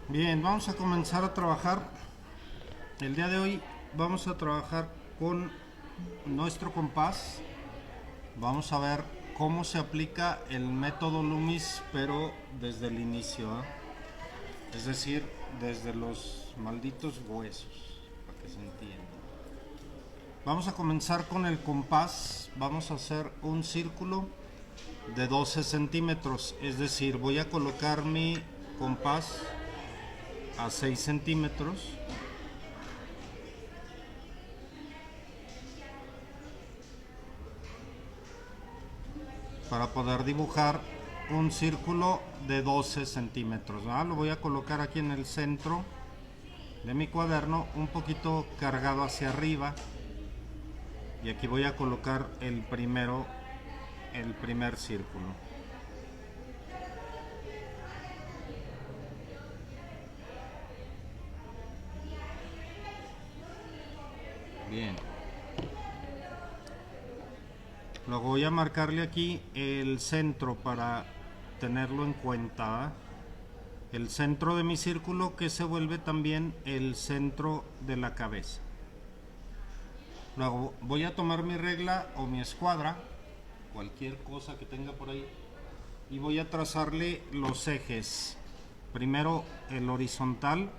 Bien, vamos a comenzar a trabajar. El día de hoy vamos a trabajar con nuestro compás. Vamos a ver cómo se aplica el método Loomis, pero desde el inicio, ¿eh? Es decir, desde los malditos huesos, para que se entienda. Vamos a comenzar con el compás. Vamos a hacer un círculo de 12 centímetros, es decir, voy a colocar mi compás a 6 centímetros para poder dibujar un círculo de 12 centímetros, ¿verdad? Lo voy a colocar aquí en el centro de mi cuaderno, un poquito cargado hacia arriba, y aquí voy a colocar el primer círculo. Bien. Luego voy a marcarle aquí el centro para tenerlo en cuenta, ¿eh? El centro de mi círculo, que se vuelve también el centro de la cabeza. Luego voy a tomar mi regla o mi escuadra, cualquier cosa que tenga por ahí, y voy a trazarle los ejes. Primero el horizontal,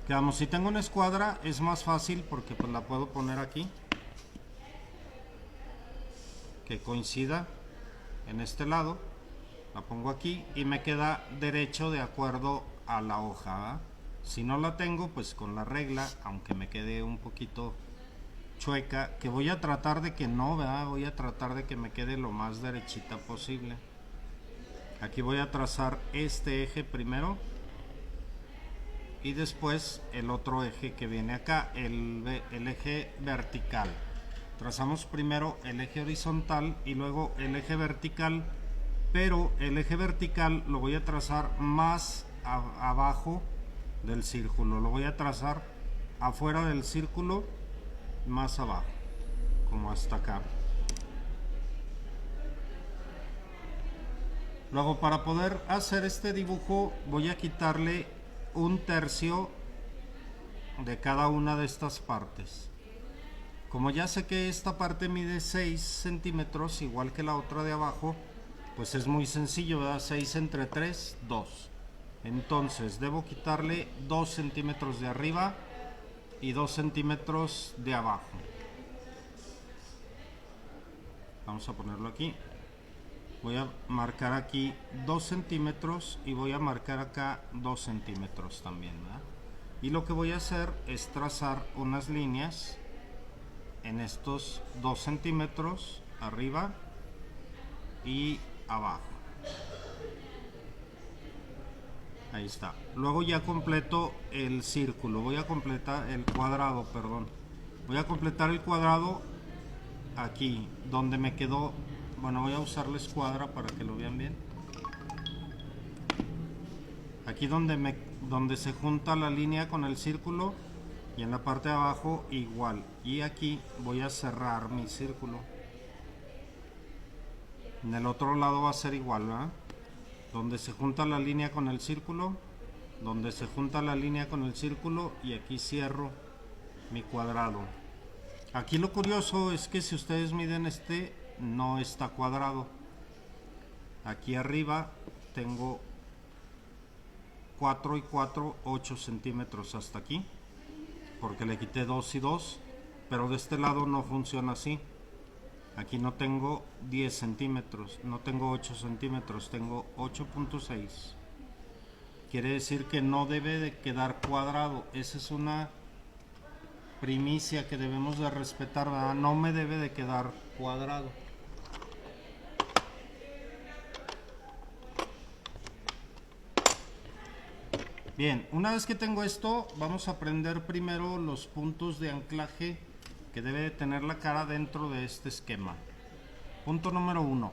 que vamos, si tengo una escuadra es más fácil porque pues la puedo poner aquí, que coincida en este lado, la pongo aquí y me queda derecho de acuerdo a la hoja, ¿eh? Si no la tengo, pues con la regla, aunque me quede un poquito chueca, que voy a tratar de que no, ¿verdad? Voy a tratar de que me quede lo más derechita posible. Aquí voy a trazar este eje primero y después el otro eje que viene acá, el eje vertical. Trazamos primero el eje horizontal y luego el eje vertical, pero el eje vertical lo voy a trazar más abajo del círculo, lo voy a trazar afuera del círculo, más abajo, como hasta acá. Luego, para poder hacer este dibujo, voy a quitarle un tercio de cada una de estas partes. Como ya sé que esta parte mide 6 centímetros, igual que la otra de abajo, pues es muy sencillo, ¿verdad? 6 entre 3, 2. Entonces debo quitarle 2 centímetros de arriba y 2 centímetros de abajo. Vamos a ponerlo aquí. Voy a marcar aquí 2 centímetros y voy a marcar acá 2 centímetros también, ¿verdad? Y lo que voy a hacer es trazar unas líneas en estos 2 centímetros arriba y abajo. Ahí está. Luego ya completo el círculo, voy a completar el cuadrado, perdón. Voy a completar el cuadrado aquí, donde me quedó. Bueno, voy a usar la escuadra para que lo vean bien. Aquí donde se junta la línea con el círculo, y en la parte de abajo igual. Y aquí voy a cerrar mi círculo. En el otro lado va a ser igual, ¿verdad? Donde se junta la línea con el círculo, donde se junta la línea con el círculo, y aquí cierro mi cuadrado. Aquí lo curioso es que si ustedes miden este, no está cuadrado. Aquí arriba tengo 4 y 4, 8 centímetros hasta aquí, porque le quité 2 y 2, pero de este lado no funciona así. Aquí no tengo 10 centímetros, no tengo 8 centímetros, tengo 8.6. Quiere decir que no debe de quedar cuadrado. Esa es una primicia que debemos de respetar, ¿verdad? No me debe de quedar cuadrado. Bien, una vez que tengo esto, vamos a aprender primero los puntos de anclaje que debe de tener la cara dentro de este esquema. Punto número 1.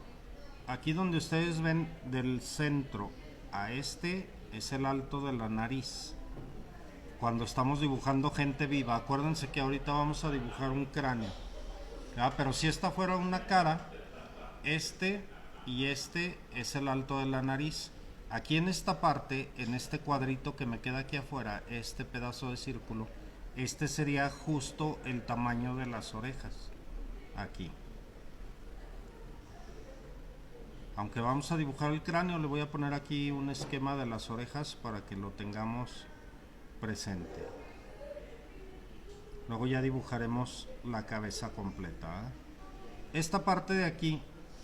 Aquí donde ustedes ven del centro a este es el alto de la nariz. Cuando estamos dibujando gente viva, acuérdense que ahorita vamos a dibujar un cráneo, ¿verdad? Pero si esta fuera una cara, este y este es el alto de la nariz. aquí en esta parte, en este cuadrito que me queda aquí afuera, este pedazo de círculo, este sería justo el tamaño de las orejas, aquí. Aunque vamos a dibujar el cráneo, le voy a poner aquí un esquema de las orejas para que lo tengamos presente. Luego ya dibujaremos la cabeza completa, ¿eh? Esta parte de aquí,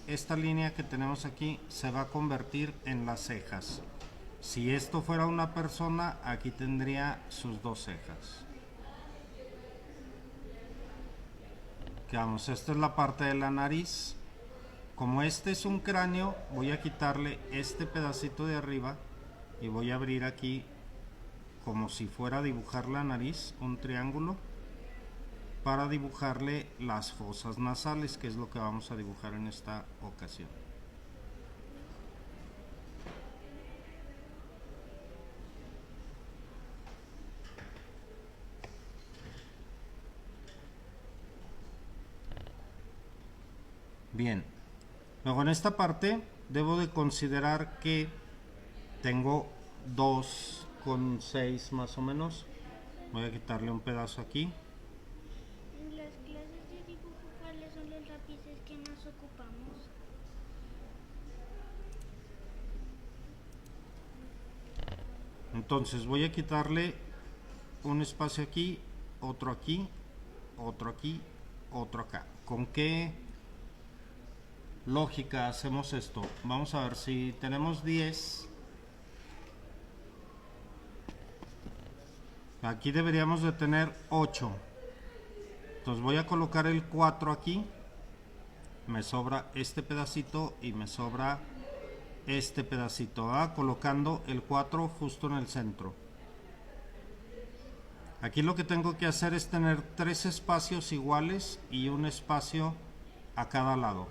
esta línea que tenemos aquí, se va a convertir en las cejas. Si esto fuera una persona, aquí tendría sus dos cejas. Vamos, esta es la parte de la nariz. Como este es un cráneo, voy a quitarle este pedacito de arriba y voy a abrir aquí como si fuera a dibujar la nariz, un triángulo, para dibujarle las fosas nasales, que es lo que vamos a dibujar en esta ocasión. Bien, luego en esta parte debo de considerar que tengo 2,6 más o menos. Voy a quitarle un pedazo aquí. En las clases de dibujo, ¿cuáles son los lápices que más ocupamos? Entonces voy a quitarle un espacio aquí, otro aquí, otro aquí, otro acá. ¿Con qué lógica hacemos esto? Vamos a ver, si tenemos 10, aquí deberíamos de tener 8. Entonces voy a colocar el 4 aquí, me sobra este pedacito y me sobra este pedacito, colocando el 4 justo en el centro. Aquí lo que tengo que hacer es tener 3 espacios iguales y un espacio a cada lado.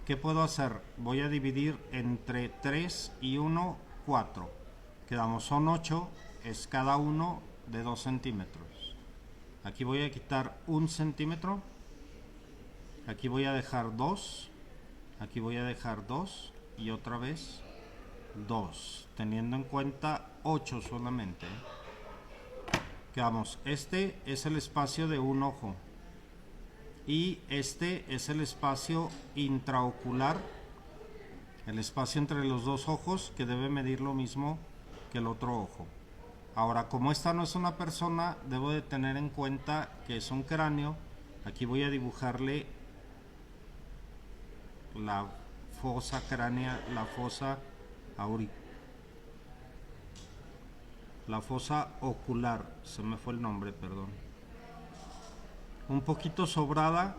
¿Qué puedo hacer? Voy a dividir entre 3 y 1, 4. Quedamos, son 8, es cada uno de 2 centímetros. Aquí voy a quitar 1 centímetro. Aquí voy a dejar 2. Aquí voy a dejar 2. Y otra vez 2. Teniendo en cuenta 8 solamente. Quedamos, este es el espacio de un ojo. Y este es el espacio intraocular, el espacio entre los dos ojos, que debe medir lo mismo que el otro ojo. Ahora, como esta no es una persona, debo de tener en cuenta que es un cráneo. Aquí voy a dibujarle la fosa cránea, la fosa ocular, se me fue el nombre, perdón. Un poquito sobrada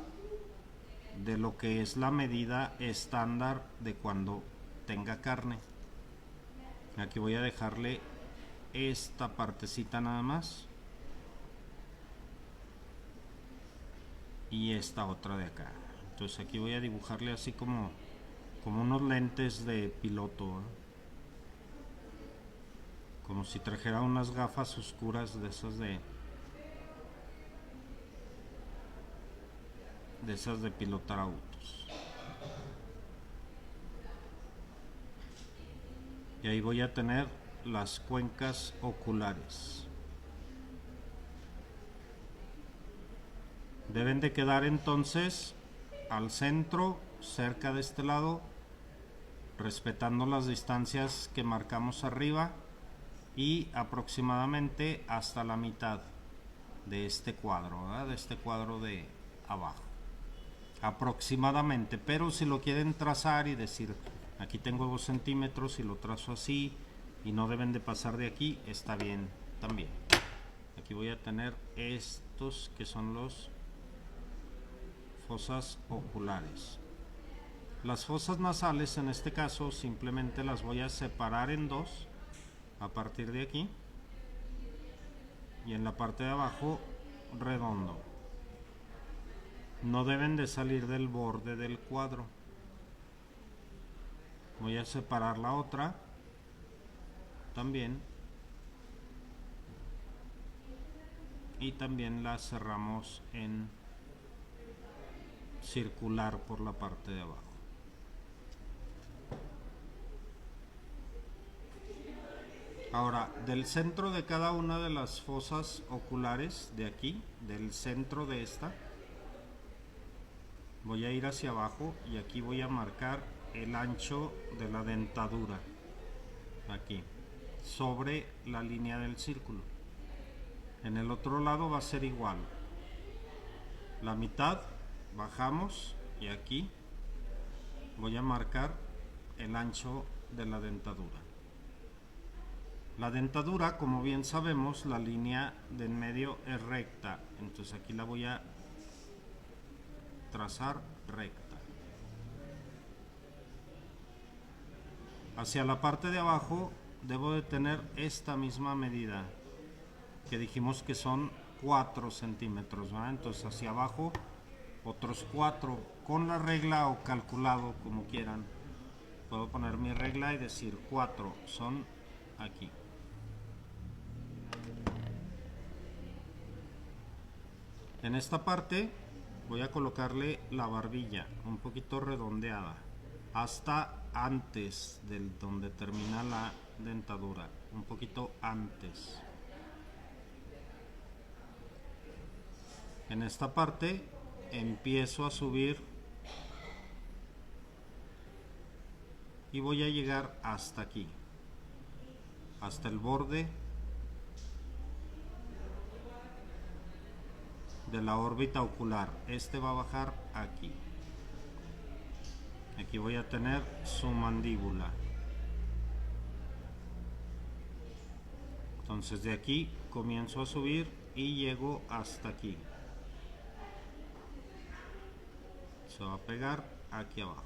de lo que es la medida estándar de cuando tenga carne. Aquí voy a dejarle esta partecita nada más y esta otra de acá. Entonces aquí voy a dibujarle así como unos lentes de piloto, ¿eh? Como si trajera unas gafas oscuras de esas de pilotar autos. Y ahí voy a tener las cuencas oculares. Deben de quedar entonces al centro, cerca de este lado, respetando las distancias que marcamos arriba, y aproximadamente hasta la mitad de este cuadro, ¿verdad? De este cuadro de abajo. Aproximadamente, pero si lo quieren trazar y decir, aquí tengo 2 centímetros y lo trazo así y no deben de pasar de aquí, está bien también. Aquí voy a tener estos que son los fosas oculares. Las fosas nasales, en este caso, simplemente las voy a separar en 2 a partir de aquí, y en la parte de abajo redondo. No deben de salir del borde del cuadro. Voy a separar la otra también, y también la cerramos en circular por la parte de abajo. Ahora, del centro de cada una de las fosas oculares, de aquí, del centro de esta, voy a ir hacia abajo y aquí voy a marcar el ancho de la dentadura, aquí, sobre la línea del círculo. En el otro lado va a ser igual, la mitad, bajamos y aquí voy a marcar el ancho de la dentadura. La dentadura, como bien sabemos, la línea de en medio es recta, entonces aquí la voy a trazar recta. Hacia la parte de abajo debo de tener esta misma medida, que dijimos que son 4 centímetros, ¿verdad? Entonces hacia abajo otros 4, con la regla o calculado como quieran. Puedo poner mi regla y decir 4 son aquí. En esta parte voy a colocarle la barbilla un poquito redondeada hasta antes del donde termina la dentadura, un poquito antes. En esta parte empiezo a subir y voy a llegar hasta aquí, hasta el borde de la órbita ocular. Este va a bajar aquí. Aquí voy a tener su mandíbula. Entonces de aquí comienzo a subir y llego hasta aquí. Se va a pegar aquí abajo.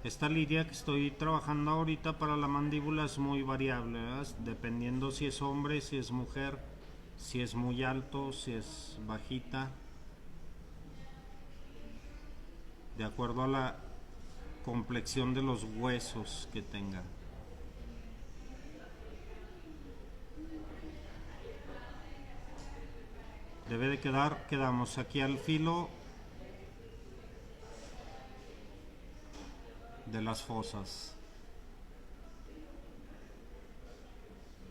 Esta línea que estoy trabajando ahorita para la mandíbula es muy variable, ¿verdad? Dependiendo si es hombre, si es mujer, si es muy alto, si es bajita, de acuerdo a la complexión de los huesos que tenga. Debe de quedamos aquí al filo de las fosas.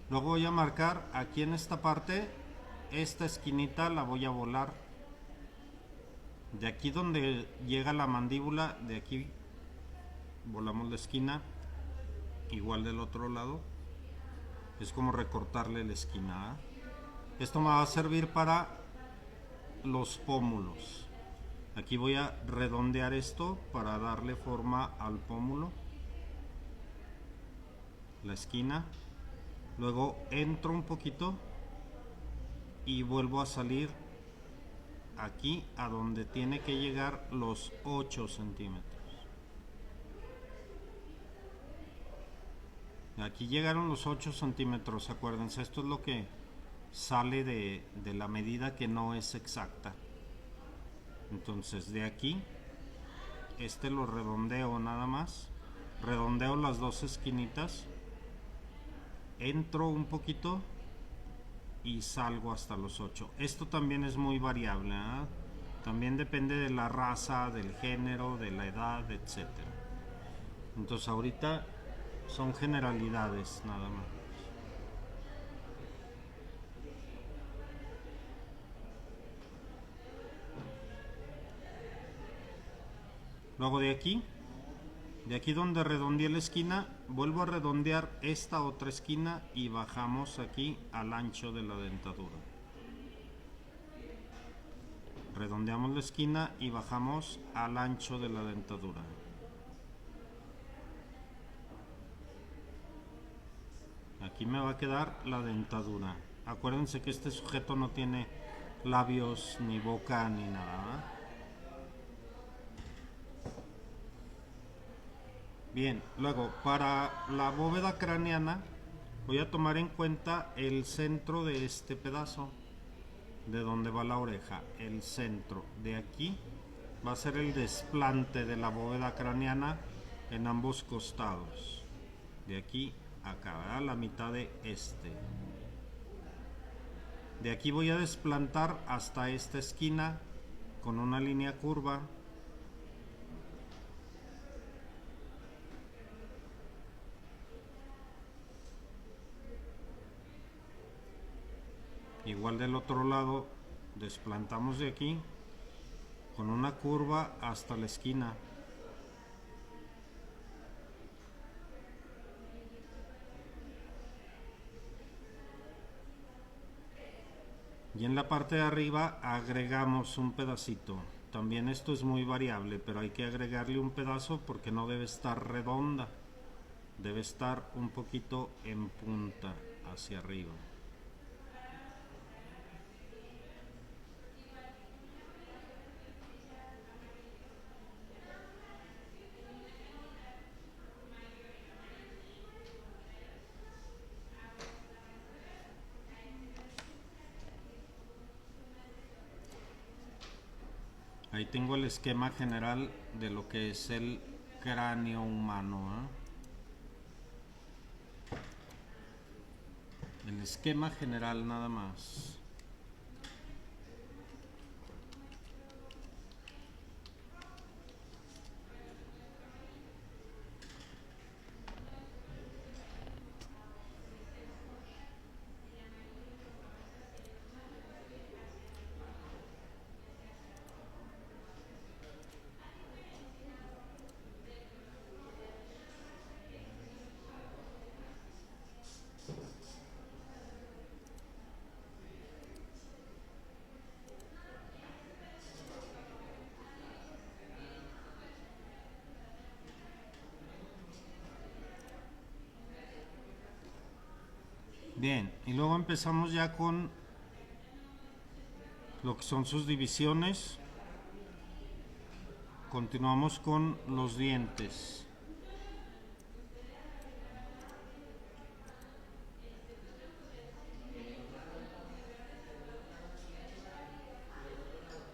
Luego voy a marcar aquí en esta parte, esta esquinita la voy a volar. De aquí donde llega la mandíbula, de aquí volamos la esquina, igual del otro lado. Es como recortarle la esquina, ¿eh? Esto me va a servir para los pómulos. Aquí voy a redondear esto para darle forma al pómulo, la esquina. Luego entro un poquito y vuelvo a salir aquí a donde tiene que llegar los 8 centímetros. Aquí llegaron los 8 centímetros, acuérdense, esto es lo que sale de la medida que no es exacta. Entonces de aquí, este lo redondeo nada más, redondeo las dos esquinitas, entro un poquito y salgo hasta los 8. Esto también es muy variable, ¿eh? También depende de la raza, del género, de la edad, etc. Entonces ahorita son generalidades nada más. Luego de aquí donde redondeé la esquina, vuelvo a redondear esta otra esquina y bajamos aquí al ancho de la dentadura. Redondeamos la esquina y bajamos al ancho de la dentadura. Aquí me va a quedar la dentadura. Acuérdense que este sujeto no tiene labios, ni boca, ni nada, ¿eh? Bien, luego para la bóveda craneana voy a tomar en cuenta el centro de este pedazo, de donde va la oreja. El centro de aquí va a ser el desplante de la bóveda craneana en ambos costados. De aquí a acá, ¿verdad? La mitad de este. De aquí voy a desplantar hasta esta esquina con una línea curva. Igual del otro lado, desplantamos de aquí con una curva hasta la esquina. Y en la parte de arriba agregamos un pedacito. También esto es muy variable, pero hay que agregarle un pedazo porque no debe estar redonda. Debe estar un poquito en punta hacia arriba. Ahí tengo el esquema general de lo que es el cráneo humano, ¿eh? El esquema general nada más. Bien, y luego empezamos ya con lo que son sus divisiones. Continuamos con los dientes.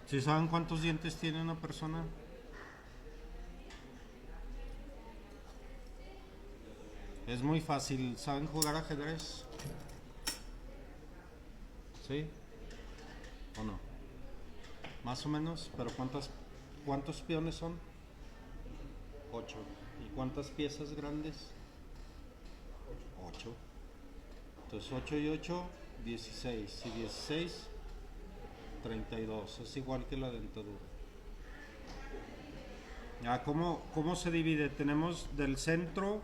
¿Sí saben cuántos dientes tiene una persona? Es muy fácil. ¿Saben jugar ajedrez? ¿Sí? ¿O no? Más o menos, pero ¿cuántos peones son? 8. ¿Y cuántas piezas grandes? 8. Entonces 8 y 8, 16. Y 16, 32. Es igual que la dentadura. Ya, ¿cómo se divide? Tenemos del centro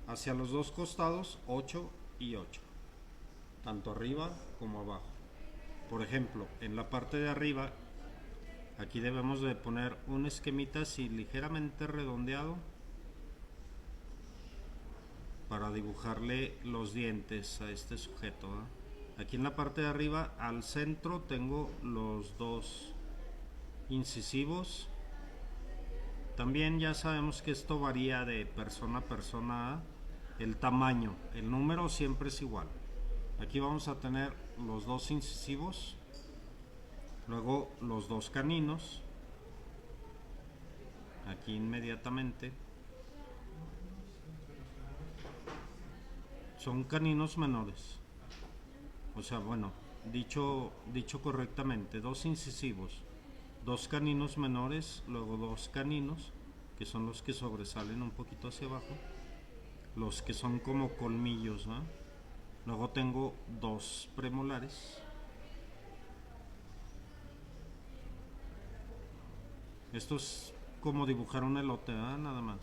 hacia los dos costados 8 y 8. Tanto arriba como abajo. Por ejemplo, en la parte de arriba, aquí debemos de poner un esquemita así ligeramente redondeado para dibujarle los dientes a este sujeto, ¿eh? Aquí en la parte de arriba, al centro, tengo los dos incisivos. También ya sabemos que esto varía de persona a persona, ¿eh? El tamaño, el número siempre es igual. Aquí vamos a tener los dos incisivos, luego los dos caninos, aquí inmediatamente. Son caninos menores. O sea, bueno, dicho correctamente, dos incisivos, dos caninos menores, luego dos caninos, que son los que sobresalen un poquito hacia abajo, los que son como colmillos, ¿no? Luego tengo dos premolares. Esto es como dibujar un elote, ¿eh? Nada más.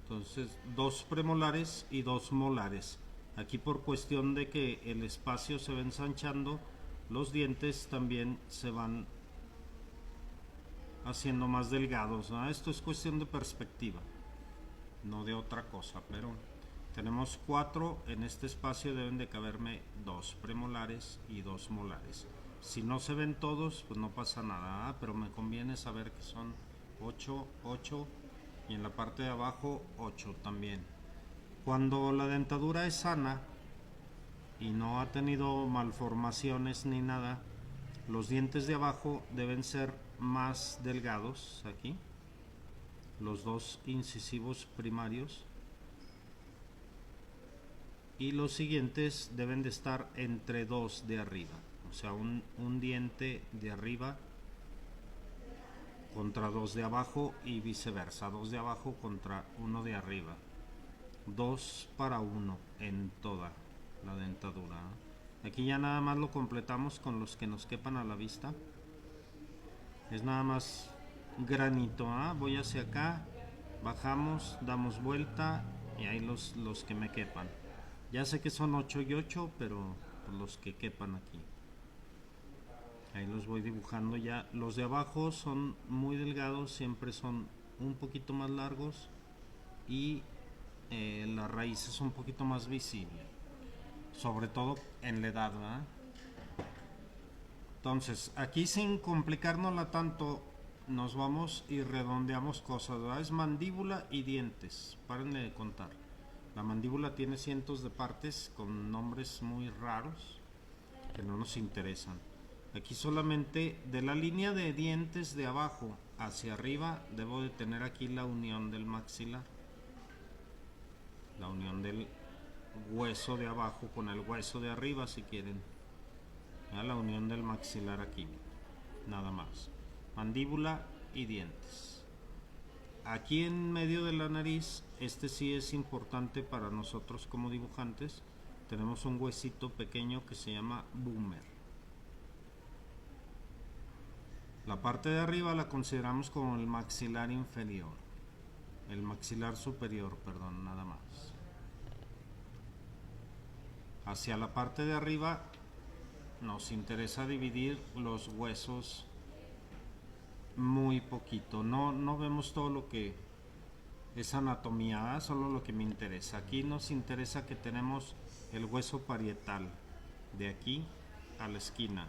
Entonces, dos premolares y dos molares. Aquí por cuestión de que el espacio se va ensanchando, los dientes también se van haciendo más delgados, ¿no? Esto es cuestión de perspectiva, no de otra cosa, pero tenemos 4, en este espacio deben de caberme dos premolares y dos molares. Si no se ven todos, pues no pasa nada, ¿eh? Pero me conviene saber que son 8, 8 y en la parte de abajo 8 también. Cuando la dentadura es sana y no ha tenido malformaciones ni nada, los dientes de abajo deben ser más delgados aquí, los dos incisivos primarios, y los siguientes deben de estar entre dos de arriba, o sea, un diente de arriba contra dos de abajo y viceversa, dos de abajo contra uno de arriba. 2 para 1 en toda la dentadura. Aquí ya nada más lo completamos con los que nos quepan a la vista. Es nada más granito, voy hacia acá, bajamos, damos vuelta y ahí los que me quepan. Ya sé que son 8 y 8, pero pues los que quepan aquí. Ahí los voy dibujando ya. Los de abajo son muy delgados, siempre son un poquito más largos y la raíz es un poquito más visible, sobre todo en la edad, ¿verdad? Entonces, aquí sin complicárnosla tanto, nos vamos y redondeamos cosas, ¿verdad? Es mandíbula y dientes. Párenle de contar. La mandíbula tiene cientos de partes con nombres muy raros que no nos interesan. Aquí solamente de la línea de dientes de abajo hacia arriba debo de tener aquí la unión del maxilar. La unión del hueso de abajo con el hueso de arriba, si quieren. La unión del maxilar aquí, nada más. Mandíbula y dientes. Aquí en medio de la nariz, este sí es importante para nosotros como dibujantes. Tenemos un huesito pequeño que se llama boomer. La parte de arriba la consideramos como el maxilar inferior. El maxilar superior, perdón, nada más. Hacia la parte de arriba nos interesa dividir los huesos muy poquito. No vemos todo lo que es anatomía, solo lo que me interesa. Aquí nos interesa que tenemos el hueso parietal de aquí a la esquina.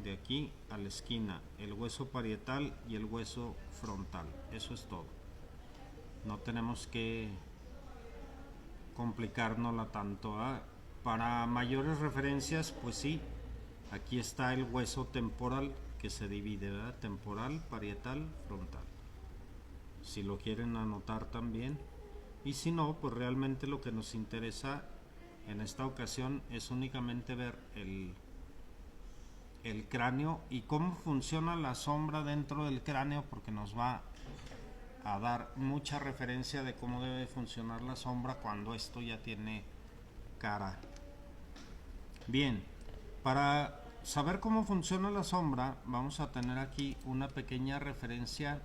De aquí a la esquina, el hueso parietal y el hueso frontal. Eso es todo. No tenemos que complicárnosla tanto. Para mayores referencias, pues sí, aquí está el hueso temporal que se divide, ¿verdad? Temporal, parietal, frontal. Si lo quieren anotar también. Y si no, pues realmente lo que nos interesa en esta ocasión es únicamente ver el cráneo y cómo funciona la sombra dentro del cráneo, porque nos va a dar mucha referencia de cómo debe funcionar la sombra cuando esto ya tiene cara. Bien, para saber cómo funciona la sombra vamos a tener aquí una pequeña referencia.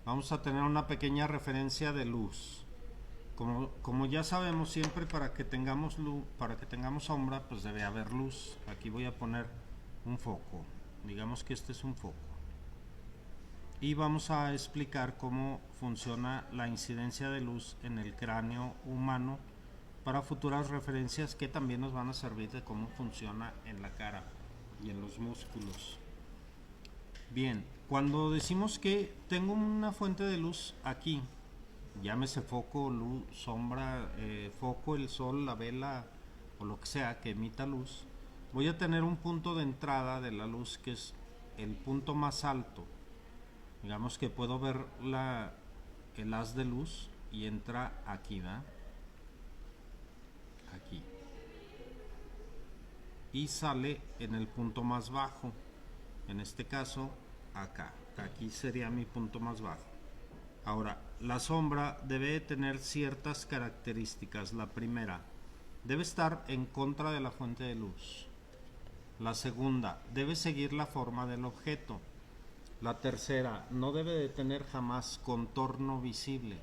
Vamos a tener una pequeña referencia de luz. Como ya sabemos, siempre para que tengamos luz, para que tengamos sombra, pues debe haber luz. Aquí voy a poner un foco. Digamos que este es un foco. Y vamos a explicar cómo funciona la incidencia de luz en el cráneo humano para futuras referencias que también nos van a servir de cómo funciona en la cara y en los músculos. Bien, cuando decimos que tengo una fuente de luz aquí, llámese foco, luz, sombra, foco, el sol, la vela o lo que sea que emita luz, voy a tener un punto de entrada de la luz que es el punto más alto. Digamos que puedo ver el haz de luz y entra aquí, ¿verdad? Aquí. Y sale en el punto más bajo. En este caso, acá. Aquí sería mi punto más bajo. Ahora, la sombra debe tener ciertas características. La primera, debe estar en contra de la fuente de luz. La segunda, debe seguir la forma del objeto. La tercera, no debe de tener jamás contorno visible.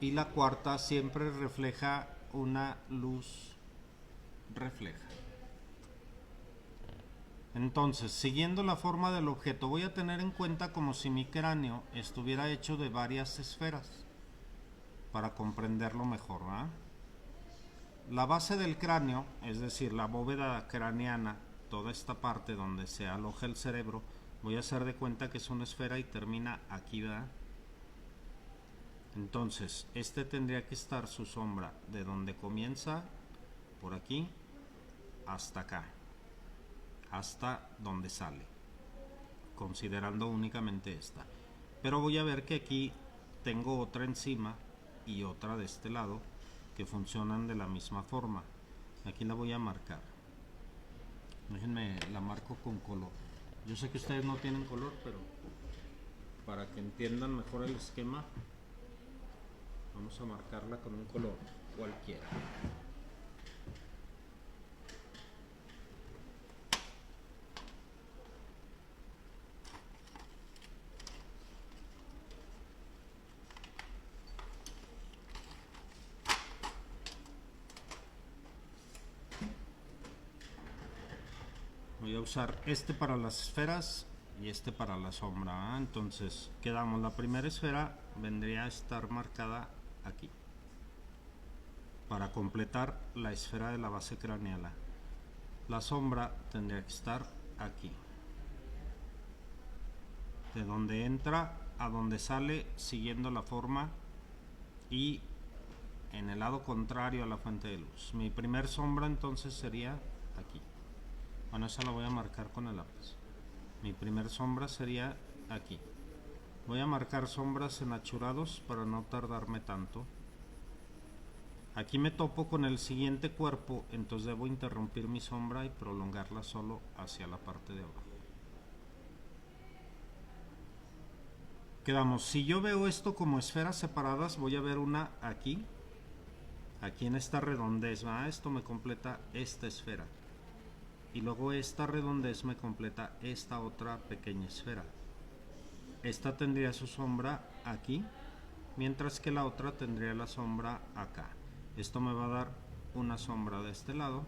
Y la cuarta, siempre refleja una luz refleja. Entonces, siguiendo la forma del objeto, voy a tener en cuenta como si mi cráneo estuviera hecho de varias esferas para comprenderlo mejor, ¿verdad? La base del cráneo, es decir, la bóveda craneana, toda esta parte donde se aloja el cerebro, voy a hacer de cuenta que es una esfera y termina aquí, ¿verdad? Entonces, este tendría que estar su sombra de donde comienza, por aquí, hasta acá, hasta donde sale, considerando únicamente esta. Pero voy a ver que aquí tengo otra encima y otra de este lado que funcionan de la misma forma. Aquí la voy a marcar. Déjenme, la marco con color. Yo sé que ustedes no tienen color, pero para que entiendan mejor el esquema, vamos a marcarla con un color cualquiera. Voy a usar este para las esferas y este para la sombra. Entonces quedamos, la primera esfera vendría a estar marcada aquí para completar la esfera de la base craneal. La sombra tendría que estar aquí, de donde entra a donde sale, siguiendo la forma y en el lado contrario a la fuente de luz. Mi primer sombra entonces sería aquí. Bueno, esa la voy a marcar con el lápiz. Mi primer sombra sería aquí. Voy a marcar sombras en achurados para no tardarme tanto. Aquí me topo con el siguiente cuerpo, entonces debo interrumpir mi sombra y prolongarla solo hacia la parte de abajo. Quedamos, si yo veo esto como esferas separadas, voy a ver una aquí en esta redondez, ¿va? Esto me completa esta esfera. Y luego esta redondez me completa esta otra pequeña esfera. Esta tendría su sombra aquí, mientras que la otra tendría la sombra acá. Esto me va a dar una sombra de este lado,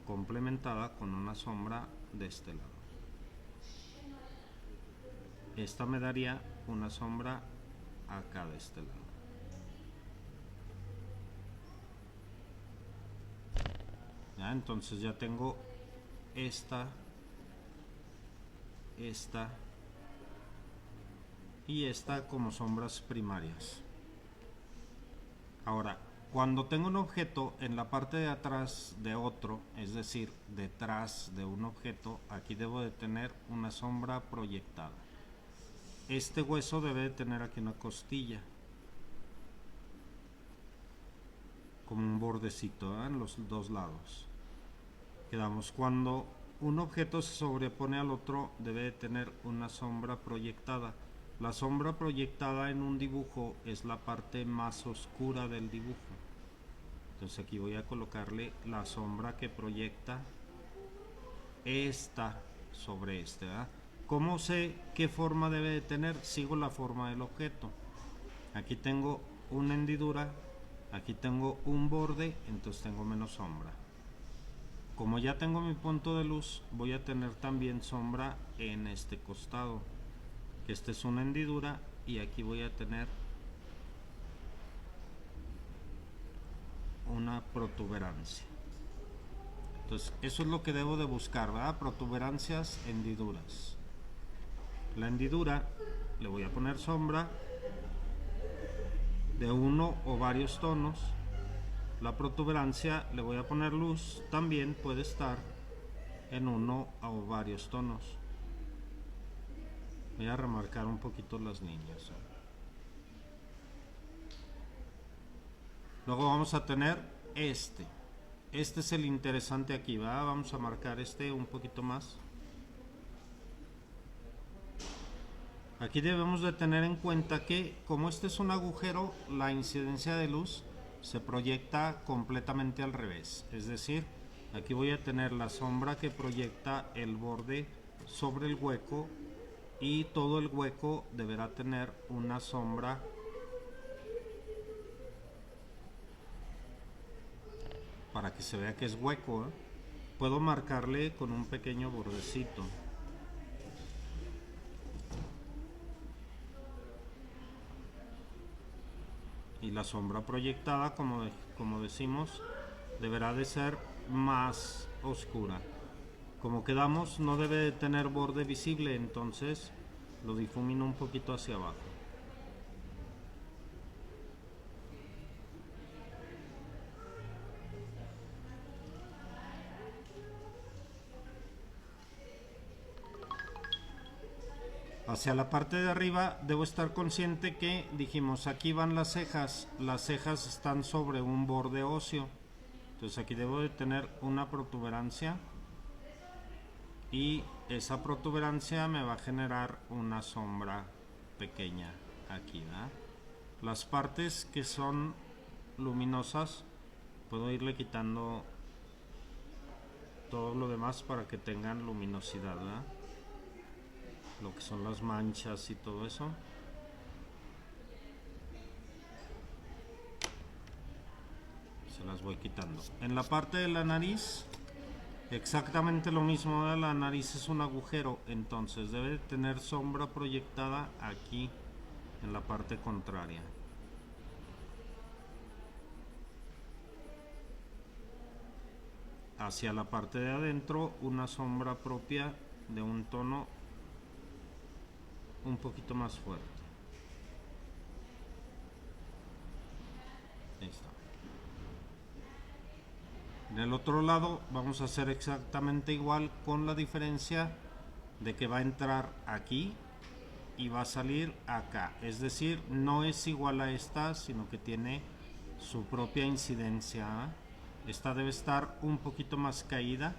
complementada con una sombra de este lado. Esta me daría una sombra acá de este lado. ¿Ya? Entonces ya tengo esta y esta como sombras primarias. Ahora, cuando tengo un objeto en la parte de atrás de otro, es decir, detrás de un objeto, aquí debo de tener una sombra proyectada. Este hueso debe de tener aquí una costilla, como un bordecito, en los dos lados. Quedamos, cuando un objeto se sobrepone al otro, debe de tener una sombra proyectada. La sombra proyectada en un dibujo es la parte más oscura del dibujo. Entonces aquí voy a colocarle la sombra que proyecta esta sobre este, ¿verdad? ¿Cómo sé qué forma debe de tener? Sigo la forma del objeto. Aquí tengo una hendidura, aquí tengo un borde, entonces tengo menos sombra. Como ya tengo mi punto de luz, voy a tener también sombra en este costado. Esta es una hendidura y aquí voy a tener una protuberancia. Entonces eso es lo que debo de buscar, ¿verdad? Protuberancias, hendiduras. La hendidura le voy a poner sombra de uno o varios tonos. La protuberancia le voy a poner luz, también puede estar en uno o varios tonos. Voy a remarcar un poquito las líneas. Luego vamos a tener este es el interesante aquí, ¿va? Vamos a marcar este un poquito más. Aquí debemos de tener en cuenta que como este es un agujero, la incidencia de luz se proyecta completamente al revés. Es decir, aquí voy a tener la sombra que proyecta el borde sobre el hueco y todo el hueco deberá tener una sombra para que se vea que es hueco, ¿eh? Puedo marcarle con un pequeño bordecito. Y la sombra proyectada, como decimos, deberá de ser más oscura. Como quedamos, no debe de tener borde visible, entonces lo difumino un poquito hacia abajo. Hacia la parte de arriba debo estar consciente que dijimos aquí van las cejas están sobre un borde óseo, Entonces aquí debo de tener una protuberancia y esa protuberancia me va a generar una sombra pequeña aquí, ¿verdad? Las partes que son luminosas puedo irle quitando todo lo demás para que tengan luminosidad, ¿verdad? Lo que son las manchas y todo eso. Se las voy quitando. En la parte de la nariz, exactamente lo mismo, ¿verdad? La nariz es un agujero, entonces debe de tener sombra proyectada aquí en la parte contraria. Hacia la parte de adentro, una sombra propia de un tono un poquito más fuerte. Ahí está. En el otro lado vamos a hacer exactamente igual, con la diferencia de que va a entrar aquí y va a salir acá. Es decir, no es igual a esta, sino que tiene su propia incidencia. Esta debe estar un poquito más caída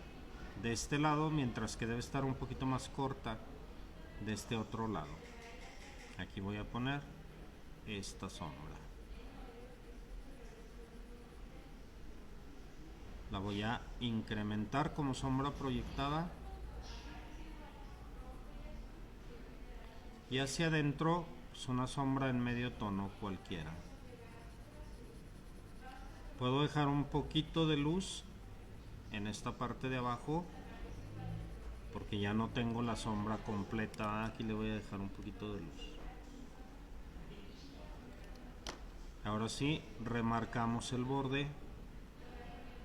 de este lado, mientras que debe estar un poquito más corta de este otro lado. Aquí voy a poner esta sombra. La voy a incrementar como sombra proyectada. Y hacia adentro es una sombra en medio tono cualquiera. Puedo dejar un poquito de luz en esta parte de abajo porque ya no tengo la sombra completa. Aquí le voy a dejar un poquito de luz. Ahora sí, remarcamos el borde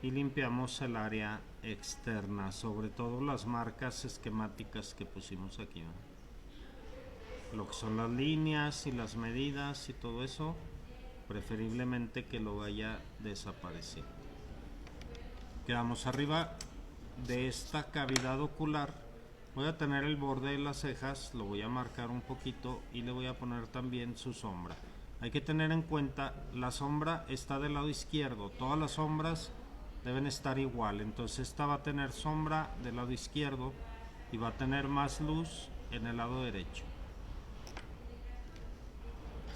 y limpiamos el área externa, sobre todo las marcas esquemáticas que pusimos aquí, ¿no? Lo que son las líneas y las medidas y todo eso, preferiblemente que lo vaya desapareciendo. Quedamos arriba de esta cavidad ocular. Voy a tener el borde de las cejas, lo voy a marcar un poquito y le voy a poner también su sombra. Hay que tener en cuenta, la sombra está del lado izquierdo, todas las sombras deben estar igual, entonces esta va a tener sombra del lado izquierdo y va a tener más luz en el lado derecho.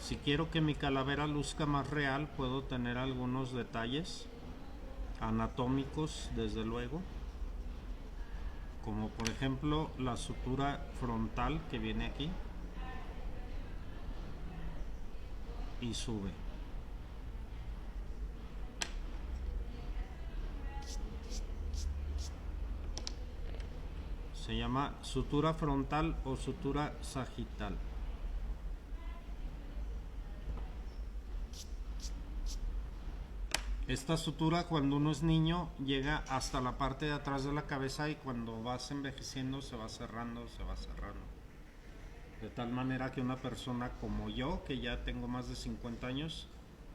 Si quiero que mi calavera luzca más real, puedo tener algunos detalles anatómicos, desde luego, como por ejemplo la sutura frontal que viene aquí y sube. Se llama sutura frontal o sutura sagital. Esta sutura, cuando uno es niño, llega hasta la parte de atrás de la cabeza y cuando vas envejeciendo se va cerrando, se va cerrando. De tal manera que una persona como yo, que ya tengo más de 50 años,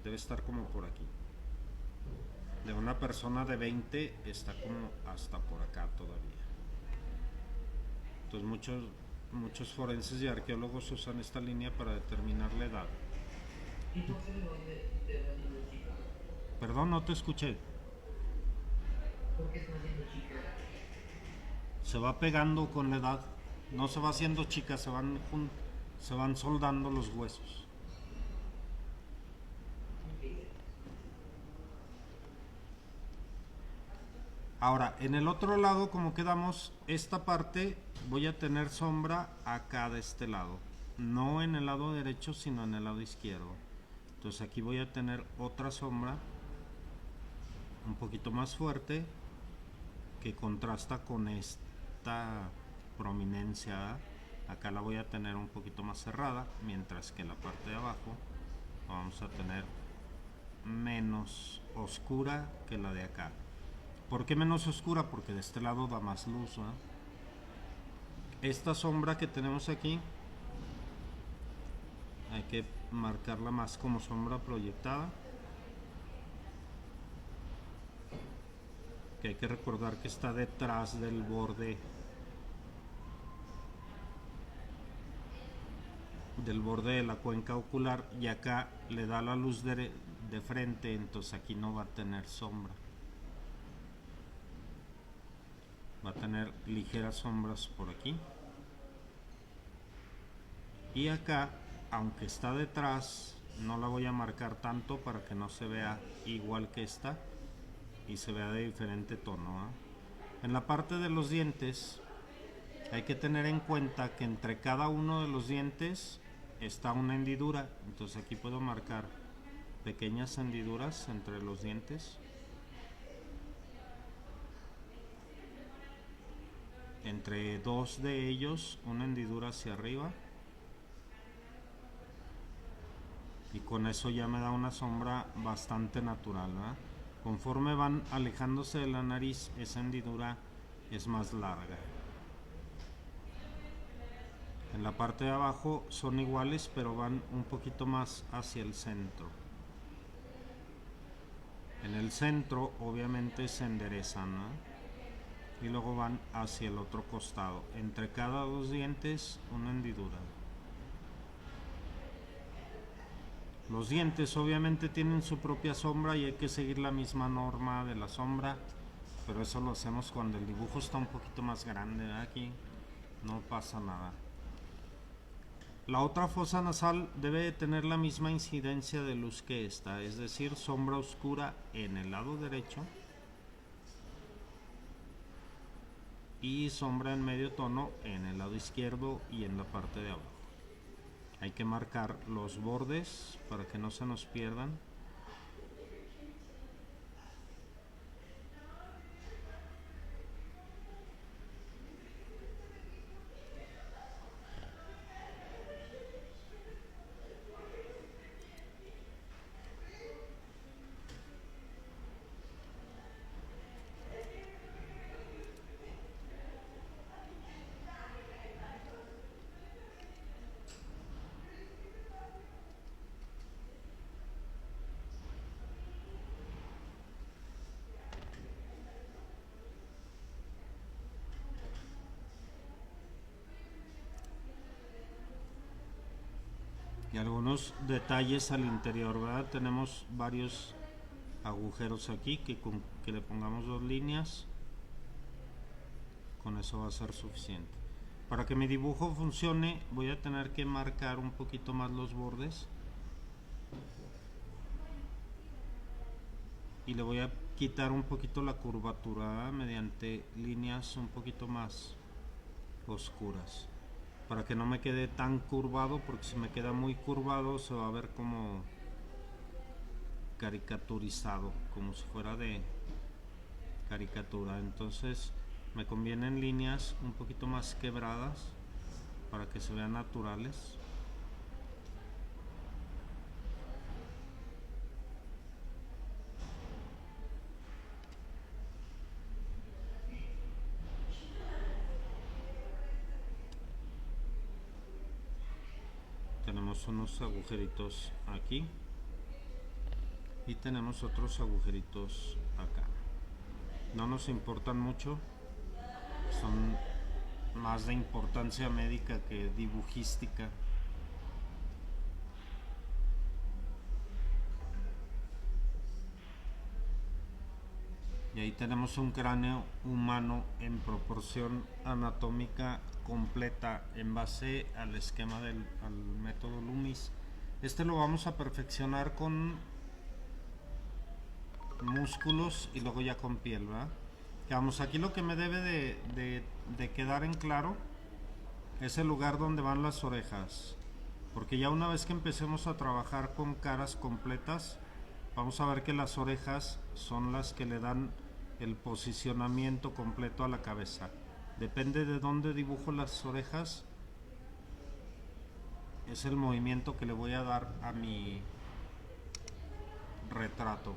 debe estar como por aquí. De una persona de 20 está como hasta por acá todavía. Entonces muchos forenses y arqueólogos usan esta línea para determinar la edad. ¿Y por qué se va haciendo chica? Perdón, no te escuché. ¿Por qué se va haciendo chica? Se va pegando con la edad. No se va haciendo chica, se van soldando los huesos. Ahora, en el otro lado, como quedamos, esta parte voy a tener sombra acá de este lado. No en el lado derecho, sino en el lado izquierdo. Entonces aquí voy a tener otra sombra un poquito más fuerte que contrasta con esta prominencia. Acá la voy a tener un poquito más cerrada, mientras que la parte de abajo la vamos a tener menos oscura que la de acá. ¿Por qué menos oscura? Porque de este lado da más luz, ¿no? Esta sombra que tenemos aquí hay que marcarla más como sombra proyectada, que hay que recordar que está detrás del borde de la cuenca ocular, y acá le da la luz de frente, entonces aquí no va a tener sombra. Va a tener ligeras sombras por aquí. Y acá, aunque está detrás, no la voy a marcar tanto para que no se vea igual que esta y se vea de diferente tono, ¿eh? En la parte de los dientes hay que tener en cuenta que entre cada uno de los dientes está una hendidura. Entonces aquí puedo marcar pequeñas hendiduras entre los dientes. Entre dos de ellos una hendidura hacia arriba. Y con eso ya me da una sombra bastante natural, ¿verdad? Conforme van alejándose de la nariz, esa hendidura es más larga. En la parte de abajo son iguales, pero van un poquito más hacia el centro. En el centro obviamente se enderezan, ¿no? Y luego van hacia el otro costado. Entre cada dos dientes una hendidura. Los dientes obviamente tienen su propia sombra y hay que seguir la misma norma de la sombra, pero eso lo hacemos cuando el dibujo está un poquito más grande, ¿verdad? Aquí no pasa nada. La otra fosa nasal debe de tener la misma incidencia de luz que esta, es decir, sombra oscura en el lado derecho y sombra en medio tono en el lado izquierdo y en la parte de abajo. Hay que marcar los bordes para que no se nos pierdan. Y algunos detalles al interior, ¿verdad? Tenemos varios agujeros aquí que le pongamos 2 líneas, con eso va a ser suficiente. Para que mi dibujo funcione voy a tener que marcar un poquito más los bordes y le voy a quitar un poquito la curvatura mediante líneas un poquito más oscuras, para que no me quede tan curvado, porque si me queda muy curvado se va a ver como caricaturizado, como si fuera de caricatura. Entonces me convienen líneas un poquito más quebradas para que se vean naturales. Tenemos unos agujeritos aquí y tenemos otros agujeritos acá. No nos importan mucho, son más de importancia médica que dibujística. Y ahí tenemos un cráneo humano en proporción anatómica completa en base al esquema al método Loomis. Este lo vamos a perfeccionar con músculos y luego ya con piel, ¿verdad? Vamos, aquí lo que me debe de quedar en claro es el lugar donde van las orejas, porque ya una vez que empecemos a trabajar con caras completas, vamos a ver que las orejas son las que le dan el posicionamiento completo a la cabeza. Depende de dónde dibujo las orejas, es el movimiento que le voy a dar a mi retrato.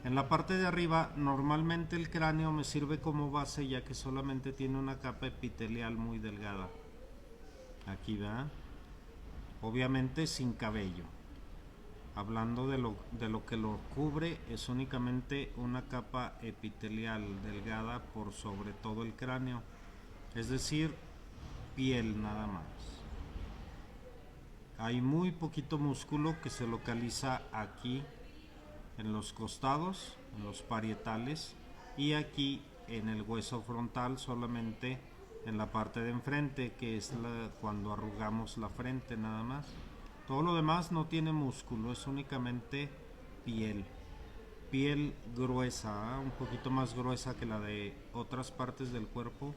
En la parte de arriba normalmente el cráneo me sirve como base, ya que solamente tiene una capa epitelial muy delgada. Aquí va, obviamente sin cabello. Hablando de lo que lo cubre, es únicamente una capa epitelial delgada por sobre todo el cráneo, es decir, piel nada más. Hay muy poquito músculo que se localiza aquí en los costados, en los parietales, y aquí en el hueso frontal, solamente en la parte de enfrente, que es cuando arrugamos la frente nada más. Todo lo demás no tiene músculo, es únicamente piel. Piel gruesa, un poquito más gruesa que la de otras partes del cuerpo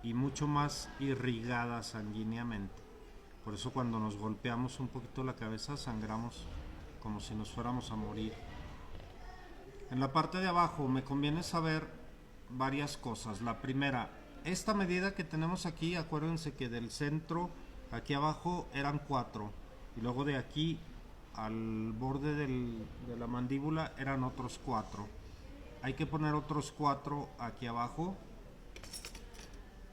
y mucho más irrigada sanguíneamente. Por eso cuando nos golpeamos un poquito la cabeza sangramos como si nos fuéramos a morir. En la parte de abajo me conviene saber varias cosas. La primera, esta medida que tenemos aquí, acuérdense que del centro aquí abajo eran 4 y luego de aquí al borde de la mandíbula eran otros 4. Hay que poner otros 4 aquí abajo.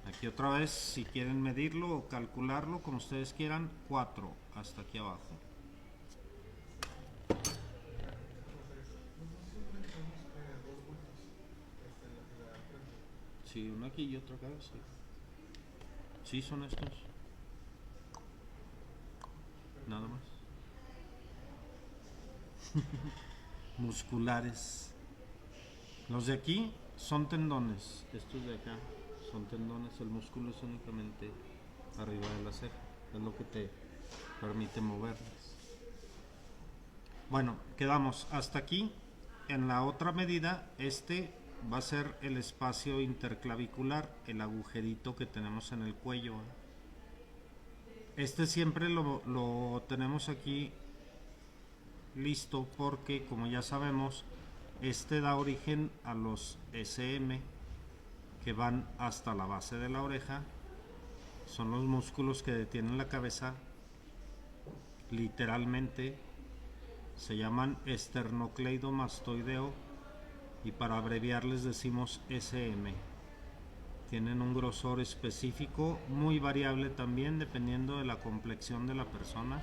Aquí otra vez, si quieren medirlo o calcularlo como ustedes quieran, 4 hasta aquí abajo. Sí, uno aquí y otro acá, sí. Sí, son estos. Nada más. Musculares. Los de aquí son tendones. Estos de acá son tendones. El músculo es únicamente arriba de la ceja. Es lo que te permite moverlas. Bueno, quedamos hasta aquí. En la otra medida, este va a ser el espacio interclavicular, el agujerito que tenemos en el cuello. Este siempre lo tenemos aquí listo porque, como ya sabemos, este da origen a los SM que van hasta la base de la oreja. Son los músculos que detienen la cabeza, literalmente. Se llaman esternocleidomastoideo y para abreviar les decimos SM. Tienen un grosor específico, muy variable también dependiendo de la complexión de la persona.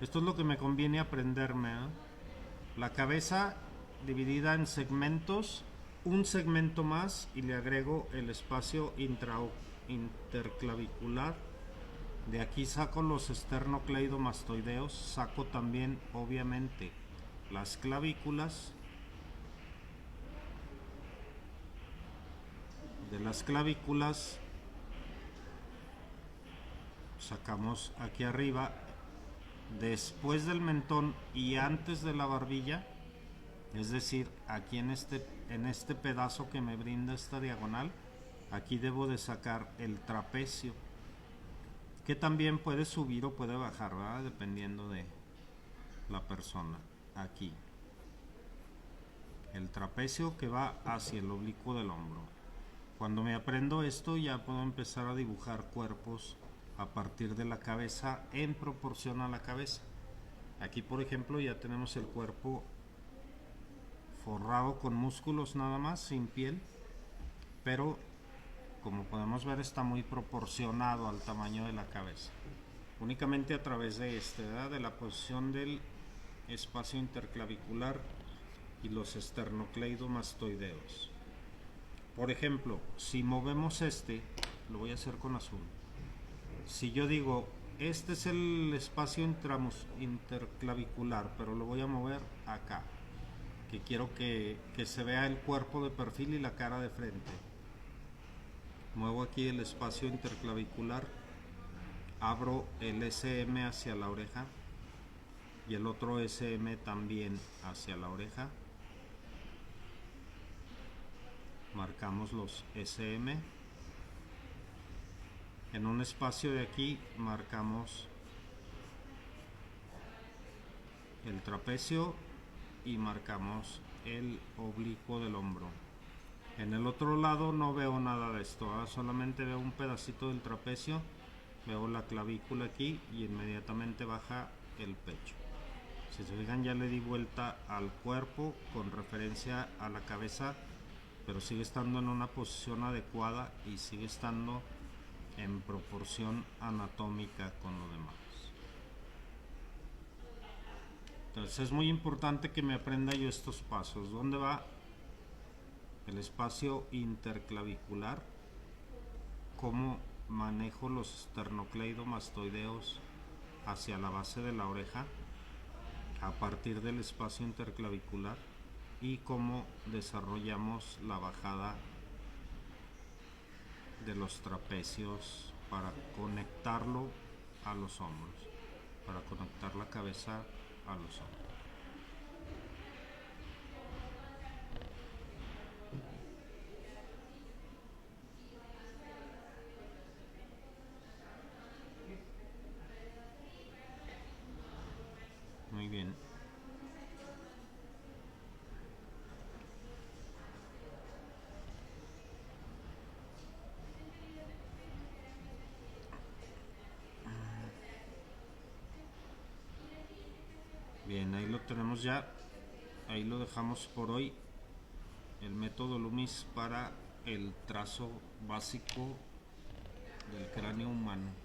Esto es lo que me conviene aprenderme, ¿eh? La cabeza dividida en segmentos, un segmento más y le agrego el espacio interclavicular. De aquí saco los esternocleidomastoideos, saco también obviamente las clavículas. De las clavículas sacamos aquí arriba, después del mentón y antes de la barbilla, es decir, aquí en este pedazo que me brinda esta diagonal, aquí debo de sacar el trapecio, que también puede subir o puede bajar, ¿verdad? Dependiendo de la persona. Aquí el trapecio que va hacia el oblicuo del hombro. Cuando me aprendo esto ya puedo empezar a dibujar cuerpos a partir de la cabeza en proporción a la cabeza. Aquí por ejemplo ya tenemos el cuerpo forrado con músculos nada más, sin piel, pero como podemos ver está muy proporcionado al tamaño de la cabeza. Únicamente a través de ¿verdad? De la posición del espacio interclavicular y los esternocleidomastoideos. Por ejemplo, si movemos lo voy a hacer con azul. Si yo digo, este es el espacio interclavicular, pero lo voy a mover acá, que quiero que se vea el cuerpo de perfil y la cara de frente. Muevo aquí el espacio interclavicular, abro el SM hacia la oreja y el otro SM también hacia la oreja. Marcamos los SM. En un espacio de aquí marcamos el trapecio y marcamos el oblicuo del hombro. En el otro lado no veo nada de esto, solamente veo un pedacito del trapecio, veo la clavícula aquí y inmediatamente baja el pecho. Si se fijan, ya le di vuelta al cuerpo con referencia a la cabeza, pero sigue estando en una posición adecuada y sigue estando en proporción anatómica con lo demás. Entonces es muy importante que me aprenda yo estos pasos. ¿Dónde va el espacio interclavicular? ¿Cómo manejo los esternocleidomastoideos hacia la base de la oreja a partir del espacio interclavicular? y cómo desarrollamos la bajada de los trapecios para conectarlo a los hombros, para conectar la cabeza a los hombros. Muy bien. Bien, ahí lo tenemos ya. Ahí lo dejamos por hoy. El método Loomis para el trazo básico del cráneo humano.